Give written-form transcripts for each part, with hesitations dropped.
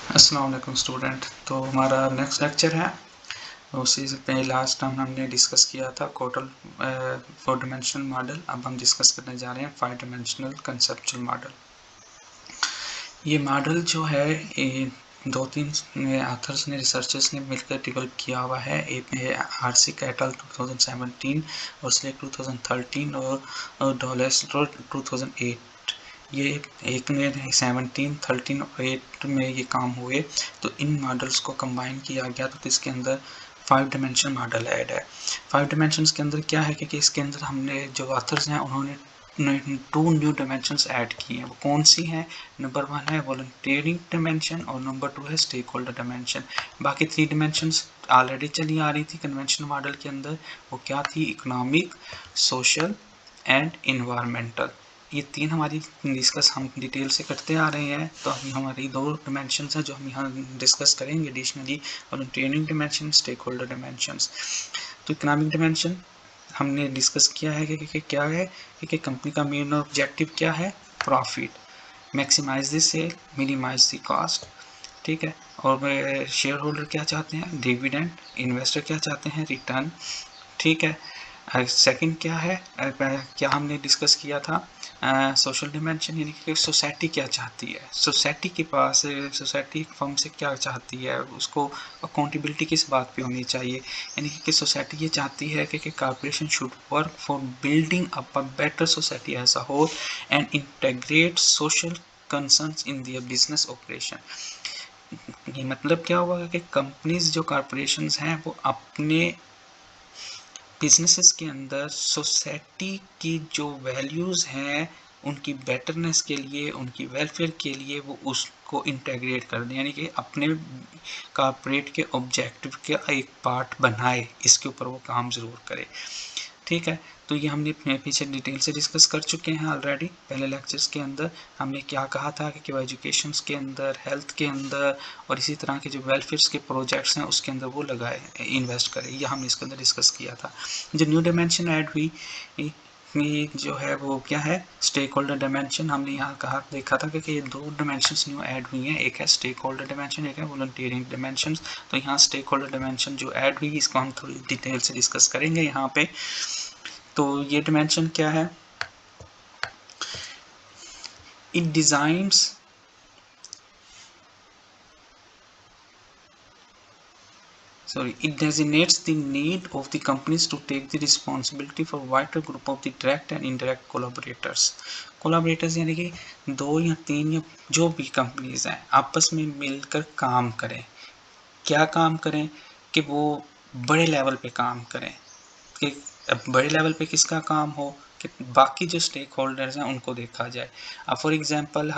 अस्सलाम वालेकुम स्टूडेंट। तो हमारा नेक्स्ट लेक्चर है, उसी से पहले लास्ट टाइम हमने डिस्कस किया था टोटल 4 डायमेंशनल मॉडल। अब हम डिस्कस करने जा रहे हैं 5 डायमेंशनल कंसेप्चुअल मॉडल। ये मॉडल जो है ये 2-3 ऑथर्स ने रिसर्चर्स ने मिलकर डेवलप किया हुआ है। एक है आरसी कैटल 2017 और स्लेक 2013 और डॉलेस्ट्रो 2008। ये एक में 17, 13 और 8 में ये काम हुए। तो इन मॉडल्स को कंबाइन किया गया तो इसके अंदर 5 डायमेंशन मॉडल ऐड है। 5 डायमेंशंस के अंदर क्या है कि इसके अंदर हमने जो ऑथर्स हैं उन्होंने 2 न्यू डायमेंशंस ऐड किए हैं। वो कौन सी हैं? नंबर 1 है वॉलंटियरिंग डायमेंशन और नंबर 2 है स्टेक होल्डर डायमेंशन। बाकी 3 डायमेंशंस ऑलरेडी चली आ रही थी कन्वेंशनल मॉडल के अंदर। वो क्या थी? Economic, social and environmental. ये 3 हमारी डिस्कस हम डिटेल से करते आ रहे हैं। तो अभी हमारी 2 डायमेंशंस हैं जो हम यहाँ डिस्कस करेंगे additionally, volunteering dimension, stake holder dimensions. तो इकोनॉमिक डायमेंशन हमने डिस्कस किया है कि क्या है कि कंपनी का मेन ऑब्जेक्टिव क्या है? Profit, maximise the sale, minimise the cost. ठीक है। और शेयर होल्डर क्या चाहते हैं? डिविडेंड। इन्वेस्टर क्या चाहते हैं? रिटर्न। ठीक है। सेकंड क्या है? क्या हमने डिस्कस किया था? सोशल डिमेंशन, यानी कि सोसाइटी क्या चाहती है। सोसाइटी के पास सोसाइटी फर्म से क्या चाहती है, उसको अकाउंटेबिलिटी किस बात पे होनी चाहिए। यानी कि सोसाइटी ये चाहती है कि corporation should work for building up a better society as a whole and integrate social concerns in their business operation. ये मतलब क्या हुआ कि कंपनीज जो कॉर्पोरेशंस हैं वो अपने बिजनेसेस के अंदर सोसाइटी की जो वैल्यूज़ हैं उनकी बेटरनेस के लिए, उनकी वेलफेयर के लिए वो उसको इंटेग्रेट कर दें, यानी कि अपने कॉर्पोरेट के ऑब्जेक्टिव का एक पार्ट बनाए, इसके ऊपर वो काम ज़रूर करे। ठीक है। तो ये हमने पीछे डिटेल से डिस्कस कर चुके हैं ऑलरेडी। पहले लेक्चर्स के अंदर हमने क्या कहा था कि वो एजुकेशन के अंदर, हेल्थ के अंदर और इसी तरह के जो वेलफेयर के प्रोजेक्ट्स हैं उसके अंदर वो लगाए, इन्वेस्ट करें। ये हमने इसके अंदर डिस्कस किया था। जो न्यू डायमेंशन ऐड हुई ये जो है वो क्या है? Stake holder dimension. हमने यहाँ कहा देखा था कि ये 2 डायमेंशंस न्यू ऐड हुई हैं, एक है स्टेक होल्डर डायमेंशन, एक है वॉलंटियरिंग डायमेंशन। तो यहाँ स्टेक होल्डर डायमेंशन जो ऐड हुई इसको हम थोड़ी डिटेल से डिस्कस करेंगे यहाँ पे। तो ये डायमेंशन क्या है? It designs it designates the need of the companies to take the responsibility for wider group of the direct and indirect collaborators यानी कि 2 या 3 या जो भी कंपनीज हैं आपस में मिलकर काम करें। क्या काम करें? कि वो बड़े लेवल पे काम करें। कि बड़े लेवल पे किसका काम हो? कि बाकी जो स्टेक होल्डर्स हैं उनको देखा जाए। अब फॉर एग्जांपल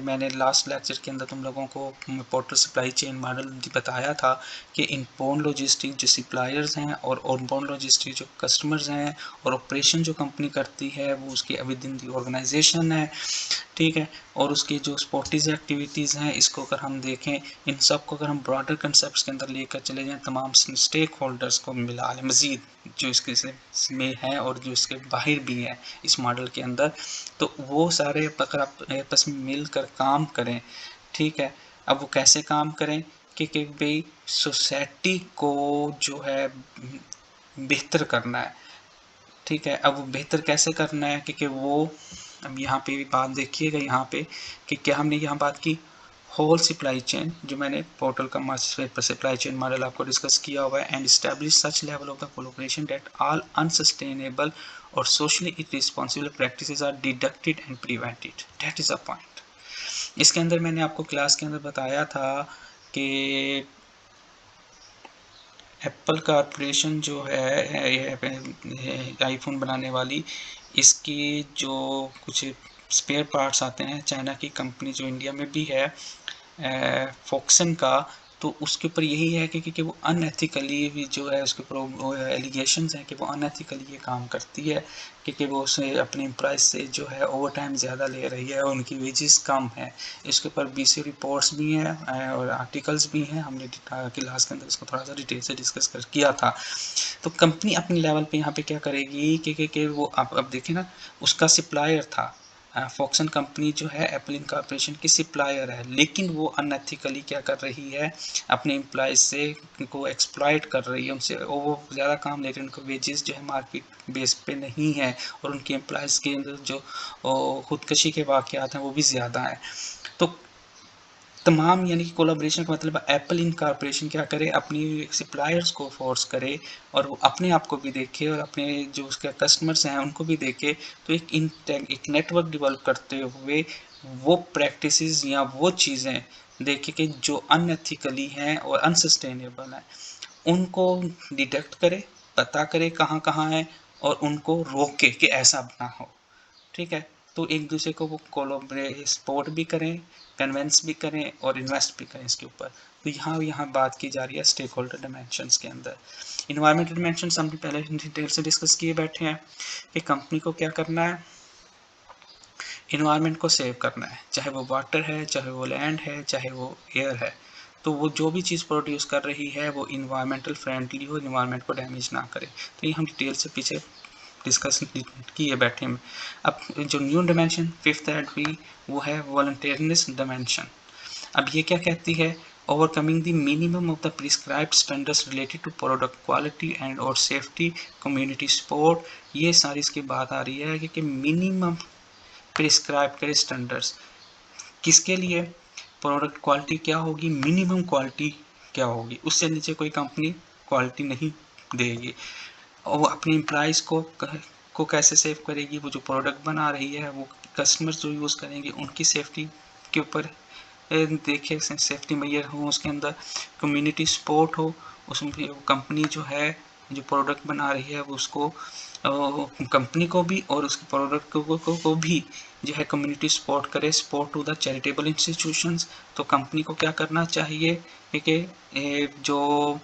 मैंने लास्ट लेक्चर के अंदर तुम लोगों को पोर्टल सप्लाई चेन मॉडल बताया था कि इनबाउंड लॉजिस्टिक जो सप्लायर्स हैं और आउटबाउंड लॉजिस्टिक जो कस्टमर्स हैं और ऑपरेशन जो कंपनी करती है वो उसकी विद इन दी ऑर्गेनाइजेशन है। ठीक है। और उसकी जो स्पोर्टिज एक्टिविटीज़ हैं इसको अगर हम देखें, इन सब को अगर हम ब्रॉडर कंसेप्ट के अंदर लेकर चले जाएं, तमाम स्टेक होल्डर्स को मिला लें मज़ीद जो इसके में है और जो इसके बाहर भी हैं इस मॉडल के अंदर, तो वो सारे अगर आपस में मिलकर काम करें। ठीक है। अब वो कैसे काम करें कि भाई सोसाइटी को जो है बेहतर करना है। ठीक है। अब वो बेहतर कैसे करना है कि वो अब यहाँ पे भी बात देखिएगा यहाँ पे कि क्या हमने यहाँ बात की होल सप्लाई चेन, जो मैंने पोर्टल का मास्टर सप्लाई चेन मॉडल आपको डिस्कस किया हुआ है, and establish such level of the collaboration that all unsustainable और socially irresponsible practices are detected and prevented. That is a point. इसके अंदर मैंने आपको क्लास के अंदर बताया था कि एप्पल कॉरपोरेशन जो है आईफोन बनाने वाली, इसकी जो कुछ स्पेयर पार्ट्स आते हैं, चाइना की कंपनी जो इंडिया में भी है फोक्सन का, तो उसके ऊपर यही है कि वो अनएथिकली भी जो है उसके ऊपर एलिगेशंस हैं कि वो अनएथिकली ये काम करती है क्योंकि वो उसे अपने प्राइस से जो है ओवर टाइम ज़्यादा ले रही है और उनकी वेजेस कम है। इसके ऊपर बीसी रिपोर्ट्स भी हैं और आर्टिकल्स भी हैं। हमने क्लास के अंदर इसको थोड़ा सा डिटेल से डिस्कस कर किया था। तो कंपनी अपने लेवल पे यहाँ पे क्या करेगी कि वो अब देखें ना, उसका सप्लायर था फॉक्सन कंपनी जो है एप्पल इनकॉर्पोरेशन की सप्लायर है, लेकिन वो अनएथिकली क्या कर रही है, अपने एम्प्लॉयज से को एक्सप्लॉइट कर रही है, उनसे वो ज़्यादा काम ले रही है, उनको वेजेस जो है मार्केट बेस पे नहीं है, और उनके एम्प्लॉयज़ के अंदर जो खुदकशी के वाक़यात हैं वो भी ज़्यादा हैं। तो तमाम यानी कि कोलाब्रेशन का मतलब एप्पल इनकॉर्पोरेशन क्या करे, अपनी सप्लायर्स को फोर्स करे और वो अपने आप को भी देखे और अपने जो उसके कस्टमर्स हैं उनको भी देखे। तो एक नेटवर्क डेवलप करते हुए वो प्रैक्टिसेस या वो चीज़ें देखे कि जो अनएथिकली हैं और अनसस्टेनेबल हैं, उनको डिटेक्ट करे, पता करे कहाँ कहाँ है, और उनको रोके कि ऐसा ना हो। ठीक है, तो एक दूसरे को वो कोलैबोरेट सपोर्ट भी करें, कन्विंस भी करें और इन्वेस्ट भी करें इसके ऊपर। तो यहाँ बात की जा रही है स्टेक होल्डर डिमेंशंस के अंदर। इन्वायरमेंटल डिमेंशंस हमने पहले डिटेल से डिस्कस किए बैठे हैं कि कंपनी को क्या करना है, इन्वायरमेंट को सेव करना है, चाहे वो वाटर है, चाहे वो लैंड है, चाहे वो एयर है। तो वो जो भी चीज़ प्रोड्यूस कर रही है वो इन्वायरमेंटल फ्रेंडली हो, इन्वायरमेंट को डैमेज ना करे। तो ये हम डिटेल से पीछे डिस्कस किए बैठे हैं। अब जो न्यू डिमेंशन फिफ्थ ऐड हुई वो है वॉलंटियरनेस डिमेंशन। अब ये क्या कहती है, overcoming the minimum of the prescribed standards related to product quality and और सेफ्टी, कम्युनिटी सपोर्ट। ये सारी इसकी बात आ रही है कि मिनिमम प्रिस्क्राइब करे स्टैंडर्ड्स किसके लिए, प्रोडक्ट क्वालिटी क्या होगी, मिनिमम क्वालिटी क्या होगी, उससे नीचे कोई कंपनी क्वालिटी नहीं देगी। और वो अपने एम्प्लॉइज़ को कैसे सेव करेगी, वो जो प्रोडक्ट बना रही है वो कस्टमर्स जो यूज़ करेंगे उनकी सेफ्टी के ऊपर देखे, सेफ्टी मेजर हो उसके अंदर, कम्युनिटी सपोर्ट हो, उसमें कंपनी जो है जो प्रोडक्ट बना रही है वो उसको कंपनी को भी और उसके प्रोडक्ट को भी जो है कम्युनिटी सपोर्ट करे, support to the charitable institutions. तो कंपनी को क्या करना चाहिए कि जो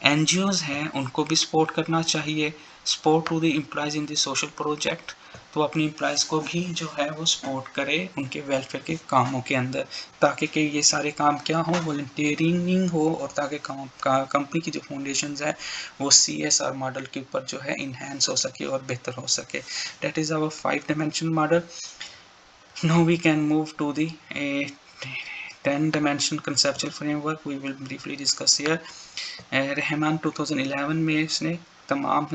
एनजीओज हैं उनको भी सपोर्ट करना चाहिए, support to the employees in the social project. तो अपने एम्प्लॉयज़ को भी जो है वो सपोर्ट करे उनके वेलफेयर के कामों के अंदर, ताकि कि ये सारे काम क्या हो, वॉलंटियरिंग हो, और ताकि कंपनी की जो फाउंडेशंस है वो CSR मॉडल के ऊपर जो है इन्हेंस हो सके और बेहतर हो सके। That is our 5 dimension model. Now we can move to the 10-dimension conceptual framework we will briefly discuss here. Rahman 2011 में इसने तमाम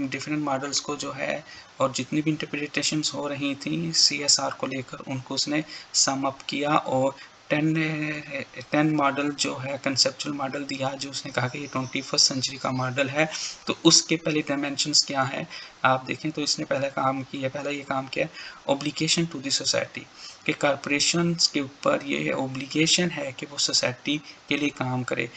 डिफरेंट मॉडल्स को जो है और जितनी भी इंटरप्रिटेशंस हो रही थी CSR को लेकर उनको उसने सम अप किया और 10 मॉडल जो है कंसेप्चुअल मॉडल दिया, जो उसने कहा कि ये 21st सेंचुरी का मॉडल है। तो उसके पहले डायमेंशंस क्या है आप देखें तो इसने पहला ये काम किया ऑब्लिगेशन टू द सोसाइटी, कि कॉरपोरेशंस के ऊपर ये ऑब्लिगेशन है कि वो सोसाइटी के लिए काम करे।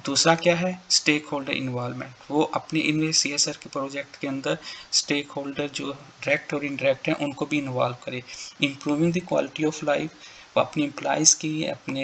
दूसरा क्या है, स्टेक होल्डर इन्वॉल्वमेंट, वो अपने इनमें CSR के प्रोजेक्ट के अंदर स्टेक होल्डर जो डायरेक्ट और इनडायरेक्ट हैं उनको भी इन्वॉल्व करे। Improving the quality of life, वो अपनी एम्प्लॉयज़ की अपने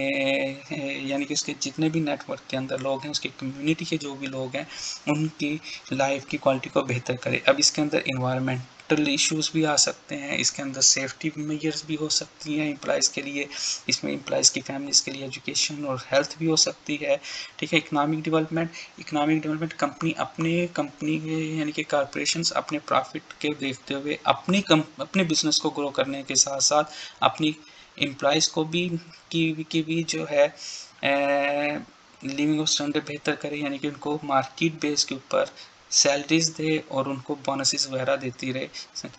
यानी कि उसके जितने भी नेटवर्क के अंदर लोग हैं, उसकी कम्युनिटी के जो भी लोग हैं, उनकी लाइफ की क्वालिटी को बेहतर करे। अब इसके अंदर इन्वायरमेंटल इश्यूज़ भी आ सकते हैं, इसके अंदर सेफ्टी मेजर्स भी हो सकती हैं एम्प्लॉयज़ के लिए, इसमें एम्प्लॉयज़ की फैमिलीज़ के लिए एजुकेशन और हेल्थ भी हो सकती है। ठीक है, इकोनॉमिक डेवलपमेंट कंपनी के यानी कि कॉरपोरेशंस अपने प्रॉफिट के देखते हुए अपने बिजनेस को ग्रो करने के साथ साथ अपनी एम्प्लॉयज़ को भी की भी जो है लिविंग स्टैंडर्ड बेहतर करे, यानी कि उनको मार्केट बेस के ऊपर सैलरीज दे और उनको बोनसेस वगैरह देती रहे,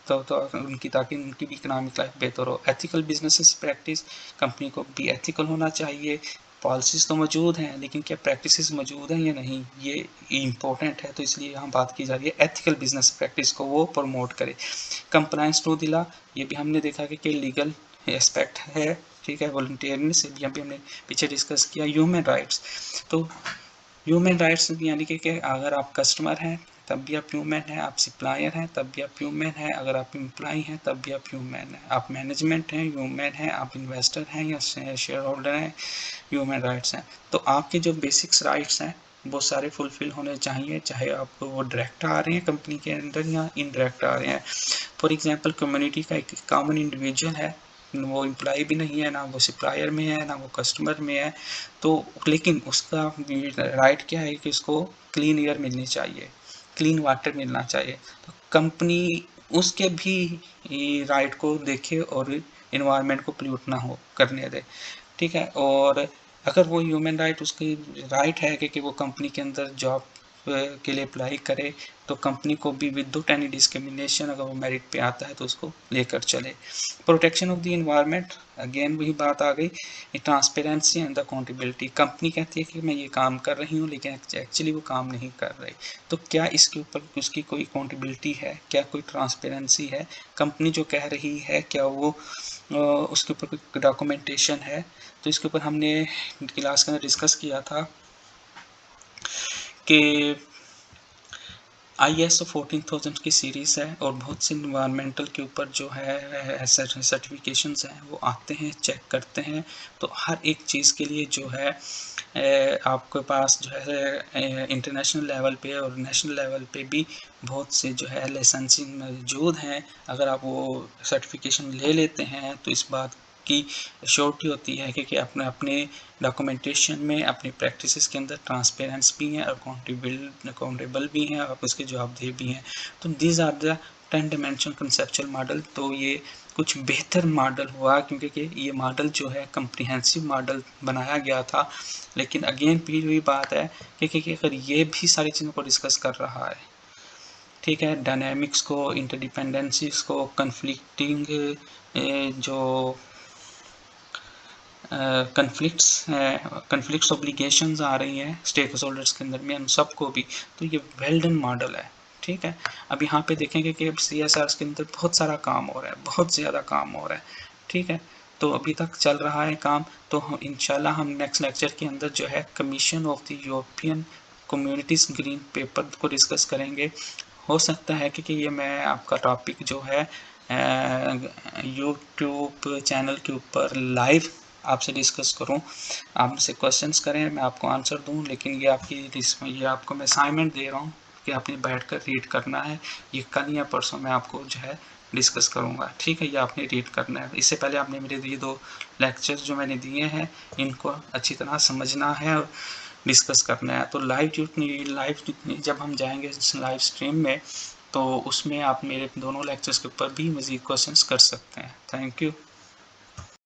तो उनकी ताकि उनकी भी इकोनॉमिक लाइफ बेहतर हो। एथिकल बिजनेस प्रैक्टिस, कंपनी को भी एथिकल होना चाहिए। पॉलिसीज़ तो मौजूद हैं लेकिन क्या प्रैक्टिसेस मौजूद हैं या नहीं, ये इम्पोर्टेंट है। तो इसलिए यहाँ बात की जा रही है एथिकल बिजनेस प्रैक्टिस को वो प्रमोट करे। कंप्लायंस टू द लॉ, ये भी हमने देखा कि लीगल एस्पेक्ट है। ठीक है, वॉलंटियरनेस भी हमने पीछे डिस्कस किया। ह्यूमन राइट्स, तो ह्यूमन राइट्स यानी कि अगर आप कस्टमर हैं तब भी आप ह्यूमन हैं, आप सप्लायर हैं तब भी आप ह्यूमन हैं, अगर आप एम्प्लॉय हैं तब भी आप ह्यूमन हैं, आप मैनेजमेंट हैं ह्यूमन हैं, आप इन्वेस्टर हैं या शेयर होल्डर हैं, ह्यूमन राइट्स हैं। तो आपके जो बेसिक्स राइट्स हैं वो सारे फुलफिल होने चाहिए, चाहे आपको वो डायरेक्ट आ रहे हैं कंपनी के अंदर या इनडायरेक्ट आ रहे हैं। फॉर एग्जांपल, कम्युनिटी का एक कॉमन इंडिविजुअल है, वो एम्प्लॉय भी नहीं है, ना वो सप्लायर में है, ना वो कस्टमर में है, तो लेकिन उसका राइट क्या है कि उसको क्लीन एयर मिलनी चाहिए, क्लीन वाटर मिलना चाहिए। तो कंपनी उसके भी राइट को देखे और इन्वायरमेंट को पोल्यूट ना हो करने दे, ठीक है। और अगर वो ह्यूमन राइट उसकी राइट है कि वो कंपनी के अंदर जॉब के लिए अप्लाई करे, तो कंपनी को भी विदाउट एनी डिस्क्रिमिनेशन अगर वो मेरिट पे आता है तो उसको लेकर चले। Protection of the environment, again वही बात आ गई, ट्रांसपेरेंसी एंड अकाउंटेबिलिटी। कंपनी कहती है कि मैं ये काम कर रही हूँ, लेकिन एक्चुअली वो काम नहीं कर रही, तो क्या इसके ऊपर उसकी कोई अकाउंटेबिलिटी है, क्या कोई ट्रांसपेरेंसी है, कंपनी जो कह रही है क्या वो उसके ऊपर कोई डॉक्यूमेंटेशन है। तो इसके ऊपर हमने क्लास के अंदर डिस्कस किया था कि ISO 14000 की सीरीज़ है और बहुत सी इन्वायरमेंटल के ऊपर जो है सर्टिफिकेशंस हैं वो आते हैं, चेक करते हैं। तो हर एक चीज़ के लिए जो है आपके पास जो है इंटरनेशनल लेवल पे और नेशनल लेवल पे भी बहुत से जो है लाइसेंसिंग मौजूद हैं। अगर आप वो सर्टिफिकेशन ले लेते हैं तो इस बात की श्योरिटी होती है कि अपने अपने डॉक्यूमेंटेशन में, अपनी प्रैक्टिसेस के अंदर ट्रांसपेरेंस भी हैं, अकाउंटेबल भी हैं, आप उसके जवाबदेह भी हैं। तो these are the 10 dimension conceptual model. तो ये कुछ बेहतर मॉडल हुआ क्योंकि ये मॉडल जो है कम्प्रिहेंसिव मॉडल बनाया गया था। लेकिन अगेन फिर वही बात है कि अगर ये भी सारी चीज़ों को डिस्कस कर रहा है, ठीक है, डायनेमिक्स को, इंटरडिपेंडेंसीज को, कन्फ्लिक्टिंग जो कन्फ्लिक्ट्स ऑब्लिगेशंस आ रही हैं स्टेक होल्डर्स के अंदर में, हम सबको भी, तो ये वेल डन मॉडल है, ठीक है। अब यहाँ पे देखेंगे कि अब CSRs के अंदर बहुत सारा काम हो रहा है, बहुत ज़्यादा काम हो रहा है, ठीक है। तो अभी तक चल रहा है काम। तो हम इंशाल्लाह हम नेक्स्ट लेक्चर के अंदर जो है commission of the European communities green pepper को डिस्कस करेंगे। हो सकता है कि ये मैं आपका टॉपिक जो है यूट्यूब चैनल के ऊपर लाइव आपसे डिस्कस करूं, आप मुझसे क्वेश्चंस करें, मैं आपको आंसर दूं। लेकिन ये आपको मैं असाइनमेंट दे रहा हूं कि आपने बैठकर रीड करना है। ये कल या परसों मैं आपको जो है डिस्कस करूंगा, ठीक है। ये आपने रीड करना है। इससे पहले आपने मेरे ये 2 लेक्चर्स जो मैंने दिए हैं इनको अच्छी तरह समझना है और डिस्कस करना है। तो लाइव जब हम जाएंगे लाइव स्ट्रीम में, तो उसमें आप मेरे दोनों लेक्चर्स के ऊपर भी मज़ीद क्वेश्चंस कर सकते हैं। Thank you.